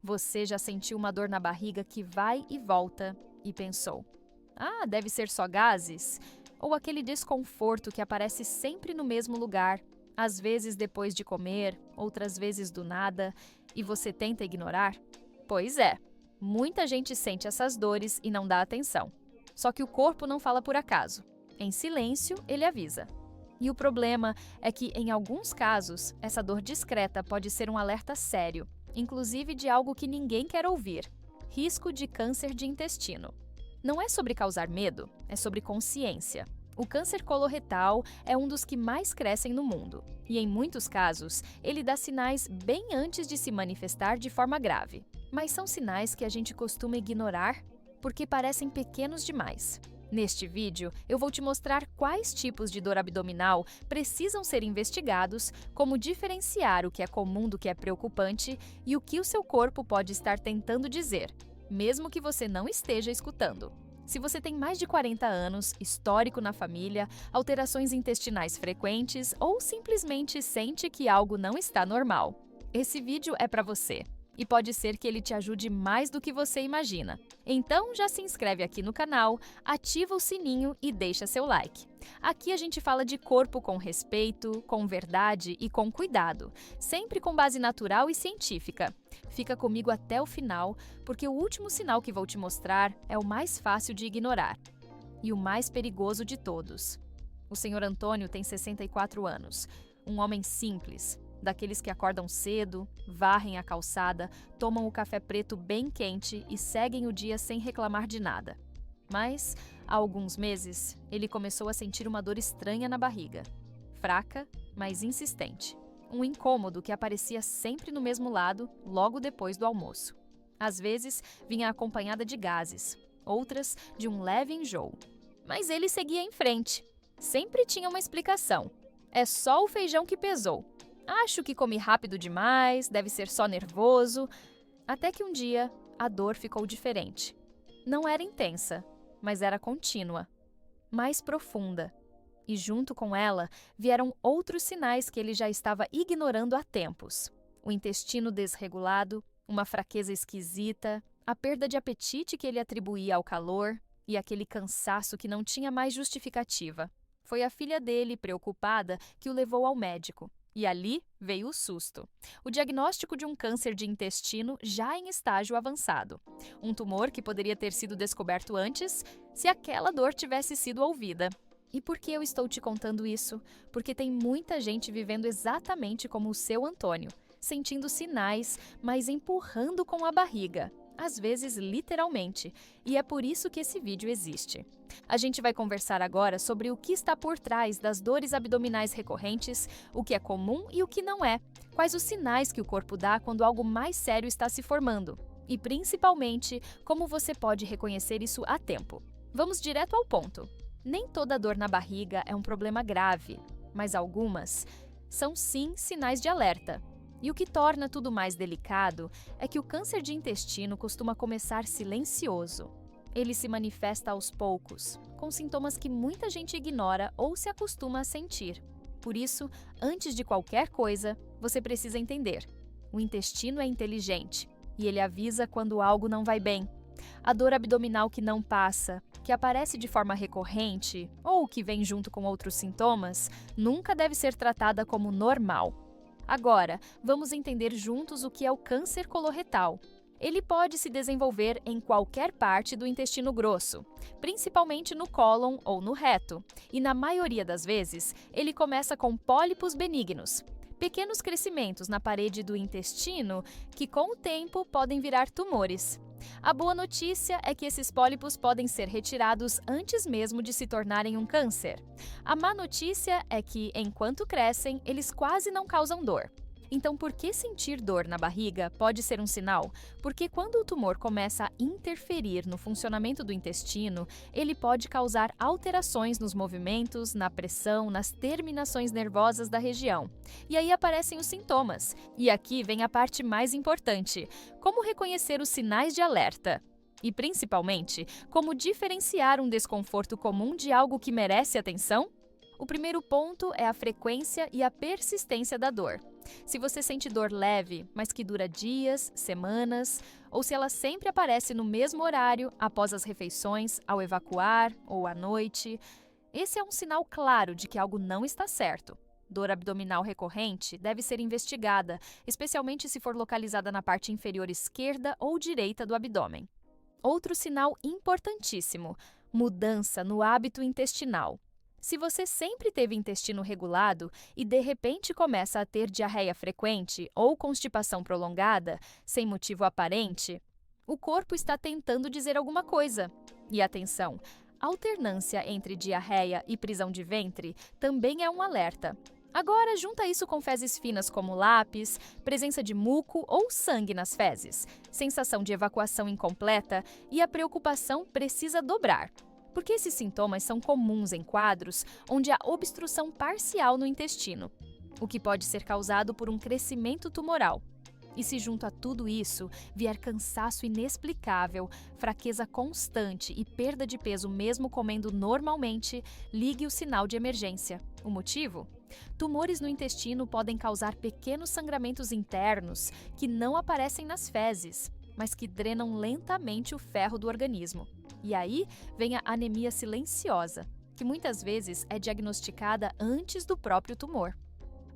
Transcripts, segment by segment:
Você já sentiu uma dor na barriga que vai e volta e pensou: "Ah, deve ser só gases?" Ou aquele desconforto que aparece sempre no mesmo lugar, às vezes depois de comer, outras vezes do nada, e você tenta ignorar? Pois é, muita gente sente essas dores e não dá atenção. Só que o corpo não fala por acaso. Em silêncio, ele avisa. E o problema é que, em alguns casos, essa dor discreta pode ser um alerta sério, inclusive de algo que ninguém quer ouvir: risco de câncer de intestino. Não é sobre causar medo, é sobre consciência. O câncer coloretal é um dos que mais crescem no mundo, e em muitos casos, ele dá sinais bem antes de se manifestar de forma grave. Mas são sinais que a gente costuma ignorar porque parecem pequenos demais. Neste vídeo, eu vou te mostrar quais tipos de dor abdominal precisam ser investigados, como diferenciar o que é comum do que é preocupante e o que o seu corpo pode estar tentando dizer, mesmo que você não esteja escutando. Se você tem mais de 40 anos, histórico na família, alterações intestinais frequentes ou simplesmente sente que algo não está normal, esse vídeo é para você. E pode ser que ele te ajude mais do que você imagina. Então já se inscreve aqui no canal, ativa o sininho e deixa seu like. Aqui a gente fala de corpo com respeito, com verdade e com cuidado, sempre com base natural e científica. Fica comigo até o final, porque o último sinal que vou te mostrar é o mais fácil de ignorar e o mais perigoso de todos. O Sr. Antônio tem 64 anos, um homem simples, daqueles que acordam cedo, varrem a calçada, tomam o café preto bem quente e seguem o dia sem reclamar de nada. Mas, há alguns meses, ele começou a sentir uma dor estranha na barriga. Fraca, mas insistente. Um incômodo que aparecia sempre no mesmo lado, logo depois do almoço. Às vezes, vinha acompanhada de gases, outras de um leve enjoo. Mas ele seguia em frente. Sempre tinha uma explicação. É só o feijão que pesou. Acho que comi rápido demais, deve ser só nervoso. Até que um dia, a dor ficou diferente. Não era intensa, mas era contínua, mais profunda. E junto com ela, vieram outros sinais que ele já estava ignorando há tempos. O intestino desregulado, uma fraqueza esquisita, a perda de apetite que ele atribuía ao calor e aquele cansaço que não tinha mais justificativa. Foi a filha dele, preocupada, que o levou ao médico. E ali veio o susto. O diagnóstico de um câncer de intestino já em estágio avançado. Um tumor que poderia ter sido descoberto antes, se aquela dor tivesse sido ouvida. E por que eu estou te contando isso? Porque tem muita gente vivendo exatamente como o seu Antônio, sentindo sinais, mas empurrando com a barriga. Às vezes literalmente, e é por isso que esse vídeo existe. A gente vai conversar agora sobre o que está por trás das dores abdominais recorrentes, o que é comum e o que não é, quais os sinais que o corpo dá quando algo mais sério está se formando, e principalmente, como você pode reconhecer isso a tempo. Vamos direto ao ponto. Nem toda dor na barriga é um problema grave, mas algumas são sim sinais de alerta. E o que torna tudo mais delicado é que o câncer de intestino costuma começar silencioso. Ele se manifesta aos poucos, com sintomas que muita gente ignora ou se acostuma a sentir. Por isso, antes de qualquer coisa, você precisa entender: o intestino é inteligente e ele avisa quando algo não vai bem. A dor abdominal que não passa, que aparece de forma recorrente ou que vem junto com outros sintomas, nunca deve ser tratada como normal. Agora, vamos entender juntos o que é o câncer coloretal. Ele pode se desenvolver em qualquer parte do intestino grosso, principalmente no cólon ou no reto, e na maioria das vezes, ele começa com pólipos benignos, pequenos crescimentos na parede do intestino que, com o tempo, podem virar tumores. A boa notícia é que esses pólipos podem ser retirados antes mesmo de se tornarem um câncer. A má notícia é que, enquanto crescem, eles quase não causam dor. Então, por que sentir dor na barriga pode ser um sinal? Porque quando o tumor começa a interferir no funcionamento do intestino, ele pode causar alterações nos movimentos, na pressão, nas terminações nervosas da região. E aí aparecem os sintomas. E aqui vem a parte mais importante: como reconhecer os sinais de alerta? E, principalmente, como diferenciar um desconforto comum de algo que merece atenção? O primeiro ponto é a frequência e a persistência da dor. Se você sente dor leve, mas que dura dias, semanas, ou se ela sempre aparece no mesmo horário, após as refeições, ao evacuar ou à noite, esse é um sinal claro de que algo não está certo. Dor abdominal recorrente deve ser investigada, especialmente se for localizada na parte inferior esquerda ou direita do abdômen. Outro sinal importantíssimo: mudança no hábito intestinal. Se você sempre teve intestino regulado e de repente começa a ter diarreia frequente ou constipação prolongada, sem motivo aparente, o corpo está tentando dizer alguma coisa. E atenção, alternância entre diarreia e prisão de ventre também é um alerta. Agora, junta isso com fezes finas como lápis, presença de muco ou sangue nas fezes, sensação de evacuação incompleta e a preocupação precisa dobrar. Porque esses sintomas são comuns em quadros onde há obstrução parcial no intestino, o que pode ser causado por um crescimento tumoral. E se junto a tudo isso vier cansaço inexplicável, fraqueza constante e perda de peso mesmo comendo normalmente, ligue o sinal de emergência. O motivo? Tumores no intestino podem causar pequenos sangramentos internos que não aparecem nas fezes, mas que drenam lentamente o ferro do organismo. E aí vem a anemia silenciosa, que muitas vezes é diagnosticada antes do próprio tumor.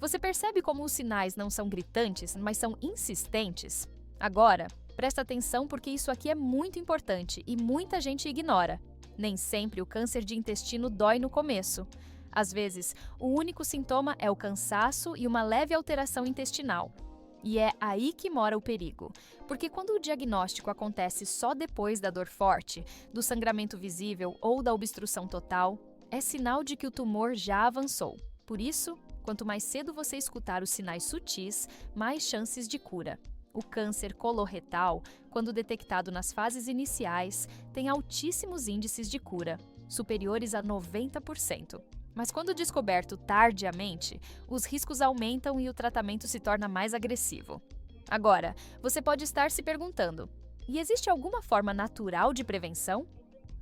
Você percebe como os sinais não são gritantes, mas são insistentes? Agora, presta atenção porque isso aqui é muito importante e muita gente ignora. Nem sempre o câncer de intestino dói no começo. Às vezes, o único sintoma é o cansaço e uma leve alteração intestinal. E é aí que mora o perigo, porque quando o diagnóstico acontece só depois da dor forte, do sangramento visível ou da obstrução total, é sinal de que o tumor já avançou. Por isso, quanto mais cedo você escutar os sinais sutis, mais chances de cura. O câncer coloretal, quando detectado nas fases iniciais, tem altíssimos índices de cura, superiores a 90%. Mas quando descoberto tardiamente, os riscos aumentam e o tratamento se torna mais agressivo. Agora, você pode estar se perguntando: e existe alguma forma natural de prevenção?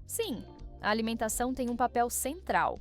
Sim, a alimentação tem um papel central.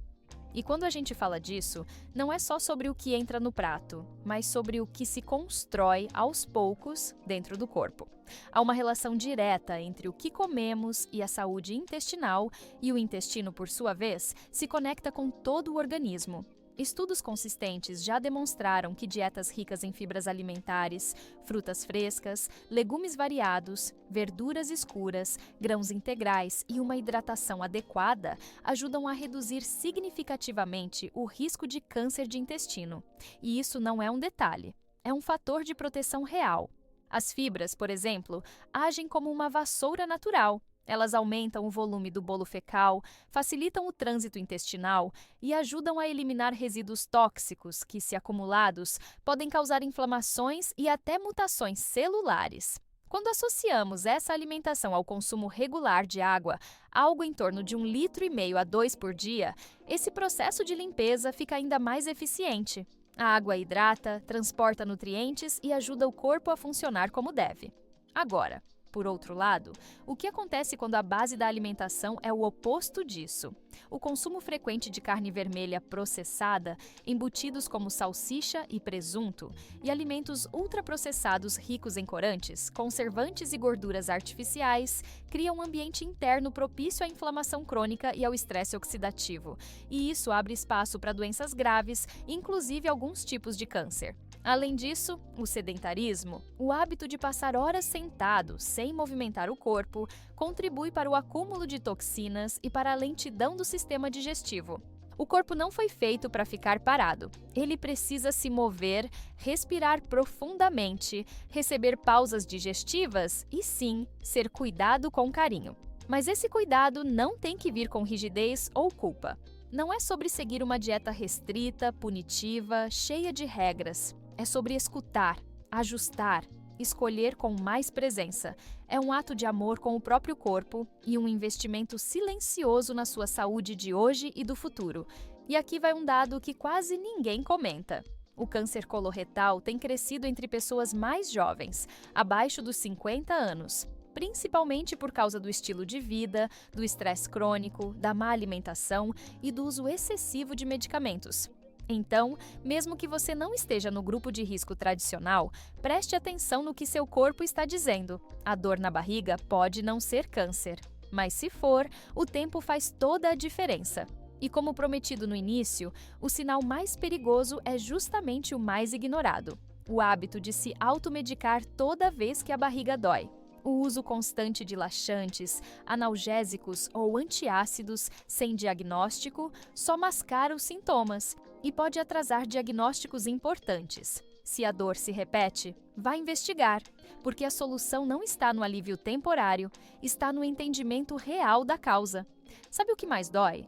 E quando a gente fala disso, não é só sobre o que entra no prato, mas sobre o que se constrói aos poucos dentro do corpo. Há uma relação direta entre o que comemos e a saúde intestinal, e o intestino, por sua vez, se conecta com todo o organismo. Estudos consistentes já demonstraram que dietas ricas em fibras alimentares, frutas frescas, legumes variados, verduras escuras, grãos integrais e uma hidratação adequada ajudam a reduzir significativamente o risco de câncer de intestino. E isso não é um detalhe, é um fator de proteção real. As fibras, por exemplo, agem como uma vassoura natural. Elas aumentam o volume do bolo fecal, facilitam o trânsito intestinal e ajudam a eliminar resíduos tóxicos que, se acumulados, podem causar inflamações e até mutações celulares. Quando associamos essa alimentação ao consumo regular de água, algo em torno de 1,5 litro a 2 por dia, esse processo de limpeza fica ainda mais eficiente. A água hidrata, transporta nutrientes e ajuda o corpo a funcionar como deve. Agora, por outro lado, o que acontece quando a base da alimentação é o oposto disso? O consumo frequente de carne vermelha processada, embutidos como salsicha e presunto, e alimentos ultraprocessados ricos em corantes, conservantes e gorduras artificiais, criam um ambiente interno propício à inflamação crônica e ao estresse oxidativo, e isso abre espaço para doenças graves, inclusive alguns tipos de câncer. Além disso, o sedentarismo, o hábito de passar horas sentado, sem movimentar o corpo, contribui para o acúmulo de toxinas e para a lentidão do sistema digestivo. O corpo não foi feito para ficar parado. Ele precisa se mover, respirar profundamente, receber pausas digestivas e, sim, ser cuidado com carinho. Mas esse cuidado não tem que vir com rigidez ou culpa. Não é sobre seguir uma dieta restrita, punitiva, cheia de regras. É sobre escutar, ajustar, escolher com mais presença. É um ato de amor com o próprio corpo e um investimento silencioso na sua saúde de hoje e do futuro. E aqui vai um dado que quase ninguém comenta. O câncer coloretal tem crescido entre pessoas mais jovens, abaixo dos 50 anos, principalmente por causa do estilo de vida, do estresse crônico, da má alimentação e do uso excessivo de medicamentos. Então, mesmo que você não esteja no grupo de risco tradicional, preste atenção no que seu corpo está dizendo. A dor na barriga pode não ser câncer, mas se for, o tempo faz toda a diferença. E como prometido no início, o sinal mais perigoso é justamente o mais ignorado: o hábito de se automedicar toda vez que a barriga dói. O uso constante de laxantes, analgésicos ou antiácidos sem diagnóstico só mascara os sintomas e pode atrasar diagnósticos importantes. Se a dor se repete, vá investigar, porque a solução não está no alívio temporário, está no entendimento real da causa. Sabe o que mais dói?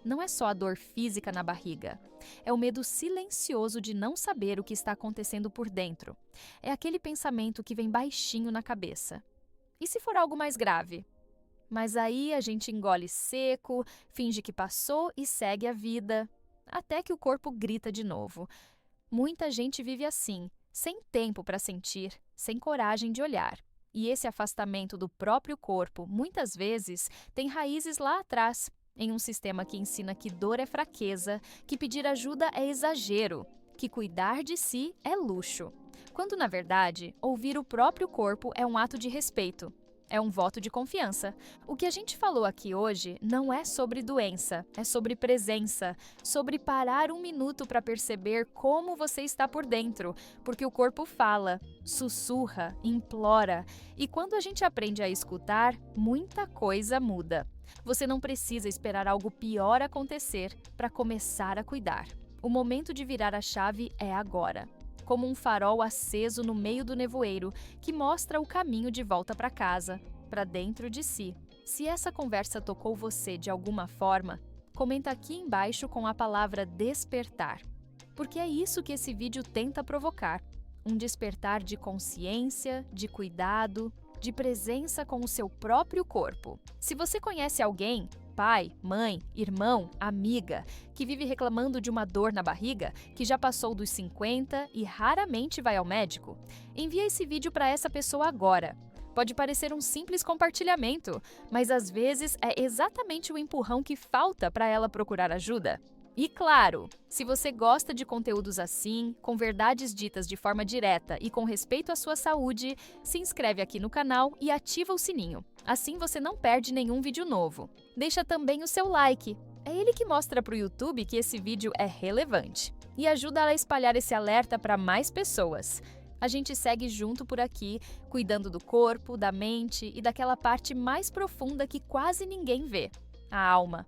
Não é só a dor física na barriga. É o medo silencioso de não saber o que está acontecendo por dentro. É aquele pensamento que vem baixinho na cabeça. E se for algo mais grave? Mas aí a gente engole seco, finge que passou e segue a vida, até que o corpo grita de novo. Muita gente vive assim, sem tempo para sentir, sem coragem de olhar. E esse afastamento do próprio corpo, muitas vezes, tem raízes lá atrás, em um sistema que ensina que dor é fraqueza, que pedir ajuda é exagero, que cuidar de si é luxo. Quando, na verdade, ouvir o próprio corpo é um ato de respeito. É um voto de confiança. O que a gente falou aqui hoje não é sobre doença, é sobre presença, sobre parar um minuto para perceber como você está por dentro, porque o corpo fala, sussurra, implora, e quando a gente aprende a escutar, muita coisa muda. Você não precisa esperar algo pior acontecer para começar a cuidar. O momento de virar a chave é agora, como um farol aceso no meio do nevoeiro que mostra o caminho de volta para casa, para dentro de si. Se essa conversa tocou você de alguma forma, comenta aqui embaixo com a palavra despertar, porque é isso que esse vídeo tenta provocar: um despertar de consciência, de cuidado, de presença com o seu próprio corpo. Se você conhece alguém, pai, mãe, irmão, amiga, que vive reclamando de uma dor na barriga, que já passou dos 50 e raramente vai ao médico, envia esse vídeo para essa pessoa agora. Pode parecer um simples compartilhamento, mas às vezes é exatamente o empurrão que falta para ela procurar ajuda. E claro, se você gosta de conteúdos assim, com verdades ditas de forma direta e com respeito à sua saúde, se inscreve aqui no canal e ativa o sininho. Assim você não perde nenhum vídeo novo. Deixa também o seu like. É ele que mostra para o YouTube que esse vídeo é relevante e ajuda a espalhar esse alerta para mais pessoas. A gente segue junto por aqui, cuidando do corpo, da mente e daquela parte mais profunda que quase ninguém vê: a alma.